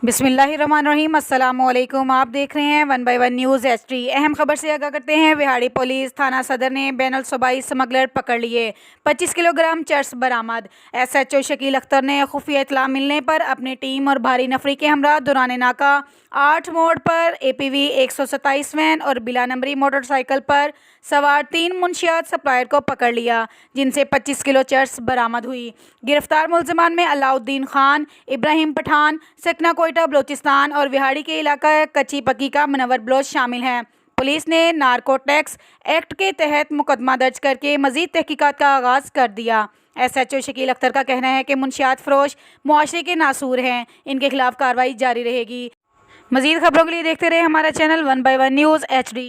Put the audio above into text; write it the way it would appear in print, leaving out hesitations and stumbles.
बिस्मिल्लाहिर्रहमानिर्रहीम। अस्सलामुअलैकुम। आप देख रहे हैं 1 बाय 1 न्यूज़ HD। अहम खबर से आगाह करते हैं। विहाड़ी पुलिस थाना सदर ने बैनुल सूबाई स्मगलर पकड़ लिए। 25 किलोग्राम चर्स बरामद। SHO शकील अख्तर ने खुफिया इत्तला मिलने पर अपनी टीम और भारी नफरी के हमरा दौरान नाका 8 मोड़ पर APV 127 वैन और बिला नंबरी मोटरसाइकिल पर सवार 3 मुंशियात सप्लायर को पकड़ लिया, जिनसे 25 किलो चर्स बरामद हुई। गिरफ्तार मुलजमान में अलाउद्दीन खान, इब्राहिम पठान, सकना कोयटा बलोचिस्तान और विहाड़ी के इलाका कच्ची पक्की का मुनव्वर बलोच शामिल हैं। पुलिस ने नारकोटिक्स एक्ट के तहत मुकदमा दर्ज करके मजीद तहकीकात का आगाज़ कर दिया। SHO शकील अख्तर का कहना है कि मुंशियात फरोश मुआशरे के नासूर हैं, इनके खिलाफ कार्रवाई जारी रहेगी। मजीद खबरों के लिए देखते रहे हमारा चैनल 1 बाय 1 न्यूज़ HD।